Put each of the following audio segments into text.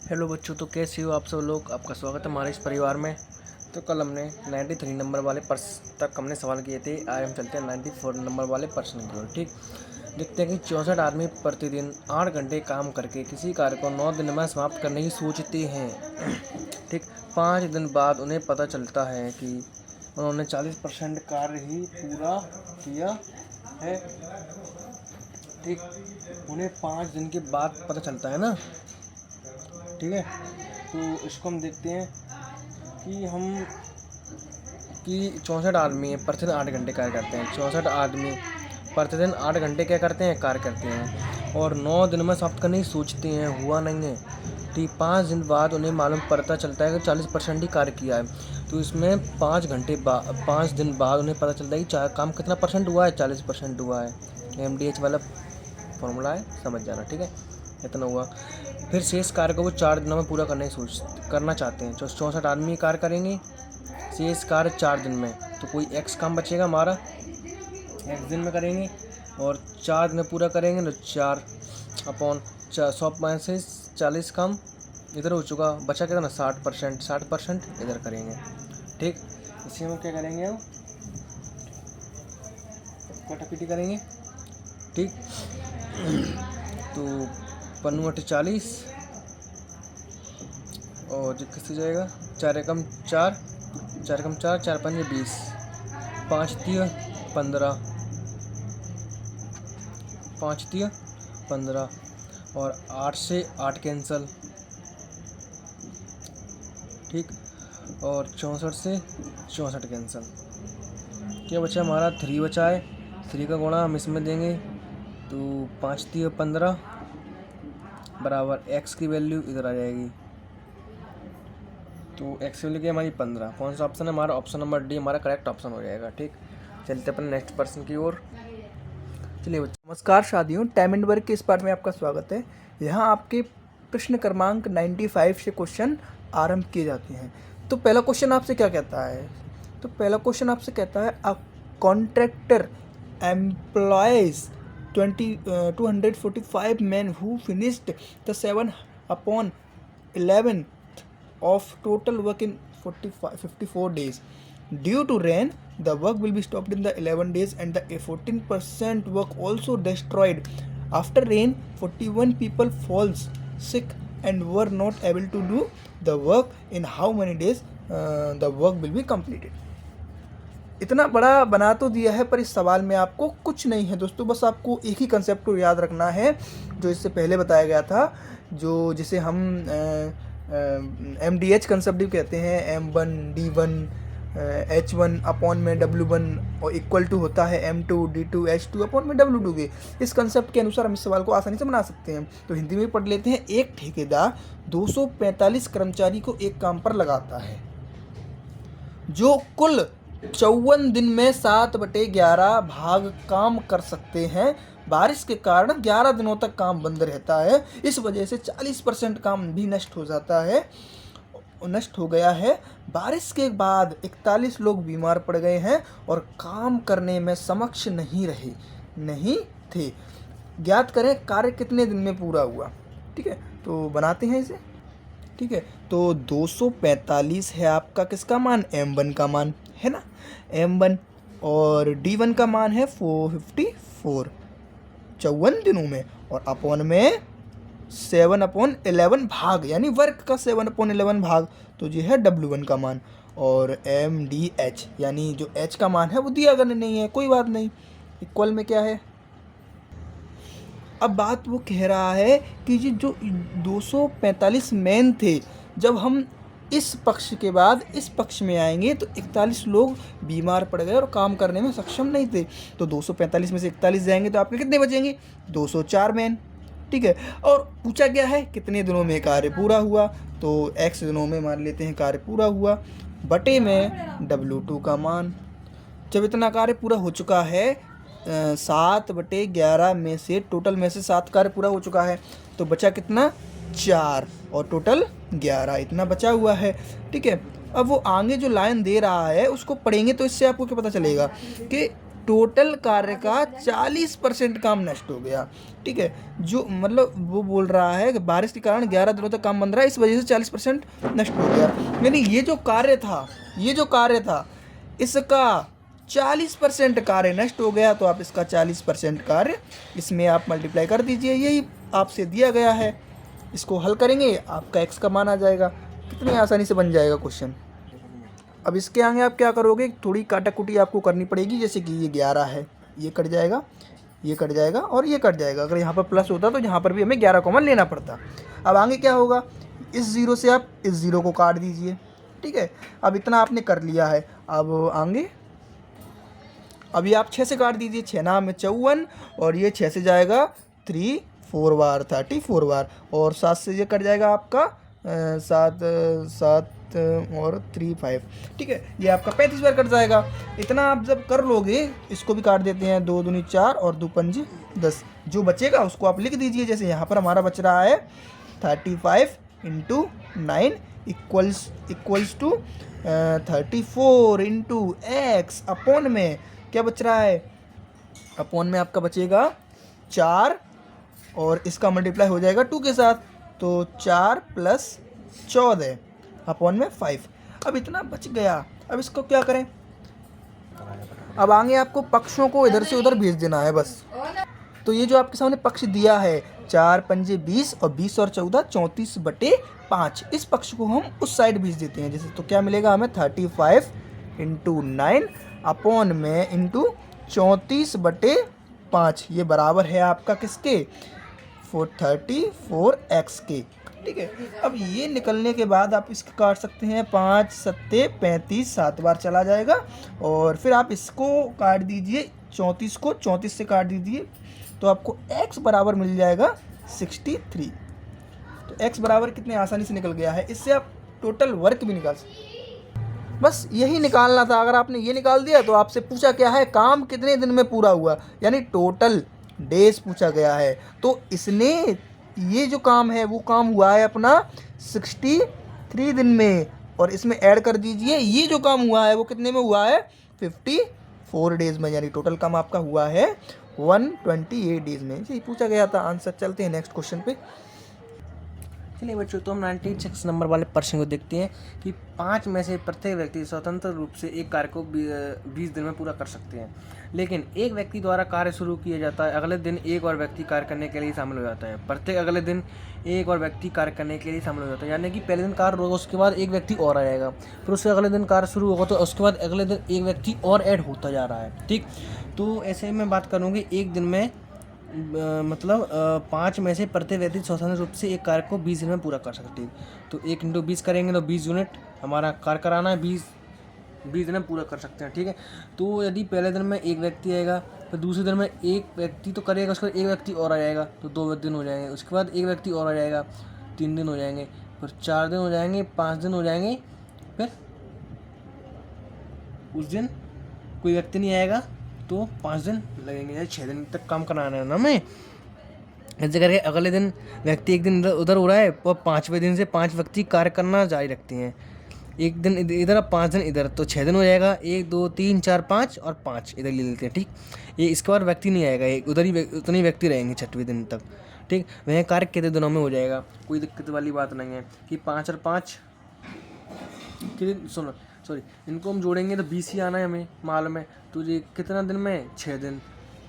Hello बच्चों, तो कैसे हो आप सब लोग। आपका स्वागत है हमारे इस परिवार में। तो कल हमने 93 नंबर वाले प्रश्न तक हमने सवाल किए थे। आज हम चलते हैं 94 नंबर वाले प्रश्न की ओर। ठीक, देखते हैं कि 64 आदमी प्रतिदिन 8 घंटे काम करके किसी कार्य को 9 दिन में समाप्त करने की सोचते हैं। ठीक, 5 दिन बाद उन्हें पता चलता है कि उन्होंने 40% कार्य ही पूरा किया है। ठीक, उन्हें 5 दिन के बाद पता चलता है ना। ठीक है, तो इसको हम देखते हैं कि 64 आदमी है प्रतिदिन 8 घंटे कार्य करते हैं। 64 आदमी प्रतिदिन 8 घंटे क्या करते हैं, कार्य करते हैं और 9 दिन में समाप्त करने की सोचते हैं। हुआ नहीं है। ठीक, 5 दिन बाद उन्हें मालूम पता चलता है कि 40% ही कार्य किया है। तो इसमें 5 दिन बाद उन्हें पता चलता है कि काम कितना परसेंट हुआ है, 40% हुआ है। MDH वाला फॉर्मूला है, समझ जाना। ठीक है, इतना हुआ। फिर शेष कार्य को वो 4 दिनों में पूरा करना चाहते हैं। 64 आदमी कार्य करेंगे, शेष कार्य 4 दिन में। तो कोई x काम बचेगा हमारा, x दिन में करेंगे और 4 दिन में पूरा करेंगे। तो 4/100 में से 40 काम इधर हो चुका, बचा कितना 60%। 60% इधर करेंगे। ठीक, इसी में क्या करेंगे, हम कटापीटी करेंगे। ठीक, तो 5×8 = 40 और जो किस जाएगा 4 एकम 4, 4 एकम 4, 4×5 = 20, 5×3 = 15, 5×3 = 15 और 8 से 8 कैंसल। ठीक, और 64 से 64 कैंसल। क्या बचा हमारा 3 बचा है। 3 का गुणा हम इसमें देंगे तो 5×3 = 15 बराबर x की वैल्यू इधर आ जाएगी। तो x की वैल्यू क्या हमारी 15। कौन सा ऑप्शन है हमारा, ऑप्शन नंबर डी हमारा करेक्ट ऑप्शन हो जाएगा। ठीक, चलते अपन नेक्स्ट पर्सन की ओर। चलिए बच्चों, नमस्कार शादियों, टाइम एंड वर्क के इस पार्ट में आपका स्वागत है। यहाँ आपके प्रश्न क्रमांक 95 से क्वेश्चन आरंभ किए जाते हैं। तो पहला क्वेश्चन आपसे क्या कहता है, तो पहला क्वेश्चन आपसे कहता है a contractor employees 245 men who finished the 7/11 of total work in 54 days. Due to rain, the work will be stopped in the 11 days and the 14% work also destroyed. After rain, 41 people falls sick and were not able to do the work. In how many days the work will be completed? इतना बड़ा बना तो दिया है, पर इस सवाल में आपको कुछ नहीं है दोस्तों। बस आपको एक ही कंसेप्ट को याद रखना है जो इससे पहले बताया गया था, जो जिसे हम MDH कंसेप्ट भी कहते हैं। M1 D1 H1 अपॉन में W1 और इक्वल टू होता है M2 D2 H2 अपॉन में W2 के। इस कंसेप्ट के अनुसार हम इस सवाल को आसानी से बना सकते हैं। तो हिंदी में पढ़ लेते हैं। एक ठेकेदार 245 कर्मचारी को एक काम पर लगाता है, जो कुल 54 दिन में 7/11 भाग काम कर सकते हैं। बारिश के कारण 11 दिनों तक काम बंद रहता है। इस वजह से 40% काम भी नष्ट हो गया है। बारिश के बाद 41 लोग बीमार पड़ गए हैं और काम करने में सक्षम नहीं थे। ज्ञात करें कार्य कितने दिन में पूरा हुआ। ठीक है, तो बनाते हैं इसे। ठीक है, तो 245 है आपका किसका मान, M1 का मान है ना, M1, और D1 का मान है 454 54 दिनों में, और अपॉन में 7/11 भाग, यानी वर्क का 7/11 भाग, तो ये है W1 का मान। और MDH यानी जो H का मान है वो दिया अगर नहीं है, कोई बात नहीं, इक्वल में क्या है। अब बात वो कह रहा है कि ये जो 245 मैन थे, जब हम इस पक्ष के बाद इस पक्ष में आएंगे तो 41 लोग बीमार पड़ गए और काम करने में सक्षम नहीं थे। तो 245 में से 41 जाएंगे तो आपके कितने बचेंगे, 204 मैन। ठीक है, और पूछा गया है कितने दिनों में कार्य पूरा हुआ, तो x दिनों में मान लेते हैं कार्य पूरा हुआ, बटे में W2 का मान। जब इतना कार्य पूरा हो चुका है, 7/11 में से टोटल में से 7 कार्य पूरा हो चुका है, तो बचा कितना, 4, और टोटल 11 इतना बचा हुआ है। ठीक है, अब वो आगे जो लाइन दे रहा है उसको पढ़ेंगे तो इससे आपको क्या पता चलेगा कि टोटल कार्य का 40% काम नष्ट हो गया। ठीक है, जो मतलब वो बोल रहा है कि बारिश के कारण 11 दिनों तक काम बंद रहा, इस वजह से 40% नष्ट हो गया। यानी ये जो कार्य था इसका 40% कार्य नष्ट हो गया। तो आप इसका 40% कार्य इसमें आप मल्टीप्लाई कर दीजिए, यही आपसे दिया गया है। इसको हल करेंगे, आपका x का मान आ जाएगा। कितनी आसानी से बन जाएगा क्वेश्चन। अब इसके आगे आप क्या करोगे, थोड़ी काटाकुटी आपको करनी पड़ेगी। जैसे कि ये 11 है, ये कट जाएगा, ये कट जाएगा और ये कट जाएगा। अगर यहाँ पर प्लस होता तो यहाँ पर भी हमें 11 कॉमन लेना पड़ता। अब आगे क्या होगा, इस ज़ीरो से आप इस ज़ीरो को काट दीजिए। ठीक है, अब इतना आपने कर लिया है। अब आगे अभी आप 6 से काट दीजिए, 6 नाम में 54 और ये 6 से जाएगा 3 4 बार 34 बार और 7 से ये कट जाएगा आपका 7 और 3 5। ठीक है, ये आपका 35 बार कट जाएगा। इतना आप जब कर लोगे, इसको भी काट देते हैं, 2 दूनी 4 और 2 पंजे 10। जो बचेगा उसको आप लिख दीजिए। जैसे यहाँ पर हमारा बच रहा है 35 × 9 इक्वल्स टू 34 × x अपॉन में क्या बच रहा है, अपॉन में आपका बचेगा 4 और इसका मल्टीप्लाई हो जाएगा 2 के साथ, तो 4 + 14 अपॉन में 5। अब इतना बच गया। अब इसको क्या करें, अब आगे आपको पक्षों को इधर से उधर भेज देना है बस। तो ये जो आपके सामने पक्ष दिया है 4 पंजे 20 और 20 और 14 34/5, इस पक्ष को हम उस साइड भेज देते हैं। जैसे तो क्या मिलेगा हमें 35 × 9 अपॉन में इंटू 34/5, ये बराबर है आपका किसके, 34x के। ठीक है, अब ये निकलने के बाद आप इसको काट सकते हैं, 5 7 35 7 बार चला जाएगा और फिर आप इसको काट दीजिए, 34 को 34 से काट दीजिए तो आपको x बराबर मिल जाएगा 63। तो x बराबर कितने आसानी से निकल गया है। इससे आप टोटल वर्क भी निकाल सकते हैं। बस यही निकालना था। अगर आपने ये निकाल दिया तो आपसे पूछा क्या है, काम कितने दिन में पूरा हुआ, यानी टोटल डेज पूछा गया है। तो इसने ये जो काम है वो काम हुआ है अपना 63 दिन में और इसमें ऐड कर दीजिए ये जो काम हुआ है वो कितने में हुआ है, 54 डेज में, यानी टोटल काम आपका हुआ है 128 डेज में। यही पूछा गया था आंसर। चलते हैं नेक्स्ट क्वेश्चन पे। चलिए बच्चों, तो हम 96 नंबर वाले प्रश्न को देखते हैं कि 5 में से प्रत्येक व्यक्ति स्वतंत्र रूप से एक कार्य को 20 दिन में पूरा कर सकते हैं, लेकिन एक व्यक्ति द्वारा कार्य शुरू किया जाता है, अगले दिन एक और व्यक्ति कार्य करने के लिए शामिल हो जाता है। प्रत्येक अगले दिन एक और व्यक्ति कार्य करने के लिए शामिल हो जाता है, यानी कि पहले दिन कार्य होगा, उसके बाद एक व्यक्ति और आ जाएगा, फिर उससे अगले दिन कार्य शुरू होगा तो उसके बाद अगले दिन एक व्यक्ति और ऐड होता जा रहा है। ठीक, तो ऐसे में बात करूँगी एक दिन में मतलब 5 में से प्रत्येक व्यक्ति स्वतंत्र रूप से एक कार्य को 20 दिन में पूरा कर सकते हैं। तो 1 × 20 करेंगे तो 20 यूनिट हमारा कार्य कराना है, 20 दिन में पूरा कर सकते हैं। ठीक है, तो यदि पहले दिन में एक व्यक्ति आएगा, फिर दूसरे दिन में एक व्यक्ति तो करेगा, उसके बाद एक व्यक्ति और आ जाएगा तो 2 दिन हो जाएंगे, उसके बाद एक व्यक्ति और आ जाएगा 3 दिन हो जाएंगे, फिर 4 दिन हो जाएंगे, 5 दिन हो जाएंगे, फिर उस दिन कोई व्यक्ति नहीं आएगा तो 5 दिन लगेंगे, या 6 दिन तक काम कराना है ना हमें। ऐसे करके अगले दिन व्यक्ति एक दिन इधर उधर हो रहा है और 5वें दिन से 5 व्यक्ति कार्य करना जारी रखते हैं। एक दिन इधर 5 दिन इधर, तो 6 दिन हो जाएगा। 1 2 3 4 5 और 5 इधर ले लेते हैं। ठीक, ये इसके बाद व्यक्ति नहीं आएगा, एक उधर ही उतने ही व्यक्ति रहेंगे 6वें दिन तक। ठीक, वह कार्य कितने दिनों में हो जाएगा, कोई दिक्कत वाली बात नहीं है कि 5 और 5 सुनो सॉरी इनको हम जोड़ेंगे तो 20 ही आना है हमें मालूम है। तो ये कितना दिन में, 6 दिन,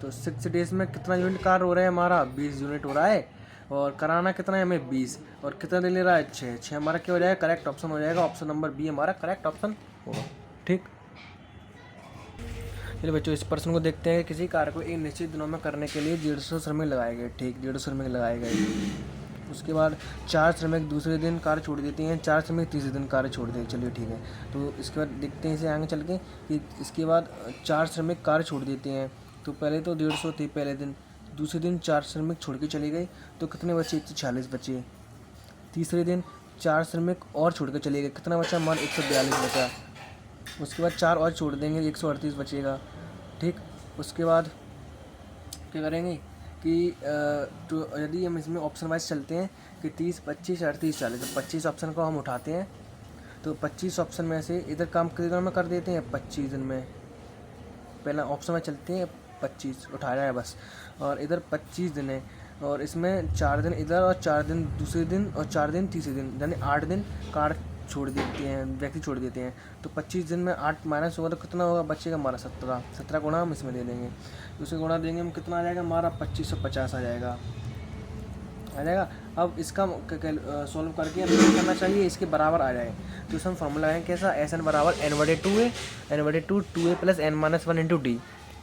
तो 6 डेज में कितना यूनिट कार्य हो रहा है हमारा, 20 यूनिट हो रहा है। और कराना कितना है हमें, 20, और कितना दिन ले रहा है, 6 हमारा क्या हो जाएगा, करेक्ट ऑप्शन हो जाएगा। ऑप्शन नंबर बी हमारा करेक्ट ऑप्शन होगा। ठीक, चलिए बच्चों इस प्रश्न को देखते हैं। किसी कार्य को एक निश्चित दिनों में करने के लिए 150 श्रमिक लगाए गए। ठीक, 150 श्रमिक लगाए गए। उसके बाद 4 श्रमिक दूसरे दिन कार्य छोड़ देते हैं, 4 श्रमिक तीसरे दिन कार्य छोड़ देते हैं। चलिए ठीक है, तो इसके बाद देखते हैं इसे आगे चल के कि इसके बाद 4 श्रमिक कार्य छोड़ देते हैं। तो पहले तो 150 थे पहले दिन, दूसरे दिन 4 श्रमिक छोड़ के चले गए तो कितने बचे, 146 बचे। तीसरे दिन 4 श्रमिक और छोड़ के चले गए, कितना बचा हमारा, 142 बचा। उसके बाद 4 और छोड़ देंगे, 138 बचेगा। ठीक, उसके बाद क्या करेंगे कि तो यदि हम इसमें ऑप्शन वाइज चलते हैं कि 30 25 38 40, तो 25 ऑप्शन को हम उठाते हैं तो 25 ऑप्शन में से इधर काम कितने दिन में कर देते हैं, 25 दिन में। पहला ऑप्शन में चलते हैं 25 उठाया है बस, और इधर 25 दिन है, और इसमें 4 दिन इधर और 4 दिन दूसरे दिन और 4 दिन तीसरे दिन, यानी 8 दिन कार्ड छोड़ देते हैं, व्यक्ति छोड़ देते हैं। तो 25 दिन में 8 माइनस होगा तो कितना होगा, बचेगा हमारा 17। 17 गुणा हम इसमें दे देंगे, तो उसे गुणा देंगे हम, कितना आ जाएगा हमारा 2550 आ जाएगा। अब इसका सॉल्व करके हमें क्या करना चाहिए, इसके बराबर आ जाए। तो इसे हम फॉर्मूला है कैसा, एस एन बराबर n/2a, n/2 2a plus n-1 into D.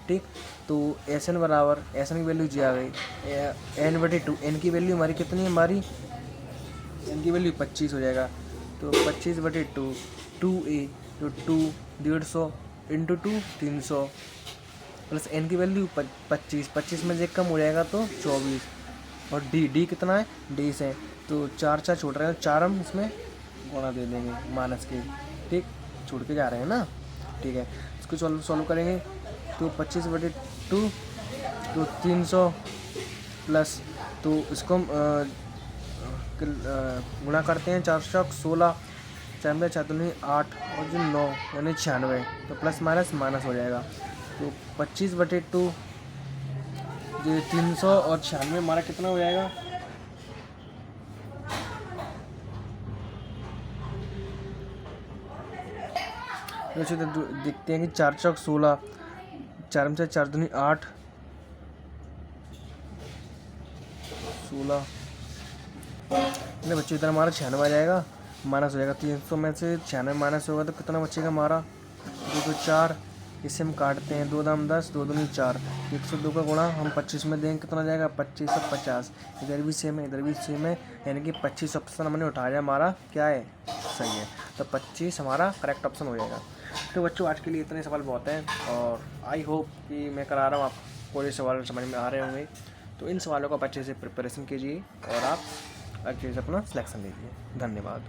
ठीक, तो एस एन बराबर, एस एन की वैल्यू जी आ गई, n/2, एन की वैल्यू हमारी कितनी है, हमारी एन की वैल्यू 25 हो जाएगा। तो 25/2 2a, तो 2 150 इंटू 2 300 प्लस एन की वैल्यू 25, 25 में से कम हो जाएगा तो 24, और डी कितना है, 20 है, तो 4 4 छूट रहे हैं, 4 हम इसमें गुणा दे देंगे माइनस के। ठीक, छूट के जा रहे हैं ना। ठीक है, इसको सॉल्व करेंगे तो 25/2 तो 300 प्लस, तो इसको हम गुणा करते हैं, 4 4 16, 4 4 दूनी 8 और जो 9 यानी 96, तो प्लस माइनस माइनस हो जाएगा। तो 25/2 ये 300 और 96 हमारा कितना हो जाएगा, वैसे तो देखते हैं कि 4 4 16, 4 में 4 दूनी 8 16, बच्चों इधर हमारा 96 आ जाएगा, माइनस हो जाएगा। 300 में से 96 माइनस होगा तो कितना बचेगा हमारा, 2 2 4, इससे हम काटते हैं, 2 दाम 10, 2 दूनी 4, 102 का गुणा हम 25 में देंगे, कितना जाएगा 2550। इधर भी सेम है, इधर भी सेम है, यानी कि 25 ऑप्शन हमने उठाया, हमारा क्या है, सही है। तो 25 हमारा करेक्ट ऑप्शन हो जाएगा। तो बच्चों आज के लिए इतने सवाल बहुत हैं, और आई होप कि मैं करा रहा हूँ आपको ये सवाल समझ में आ रहे होंगे। तो इन सवालों का आप अच्छे से प्रिपरेशन कीजिए और आप अच्छे से अपना सिलेक्शन लीजिए। धन्यवाद।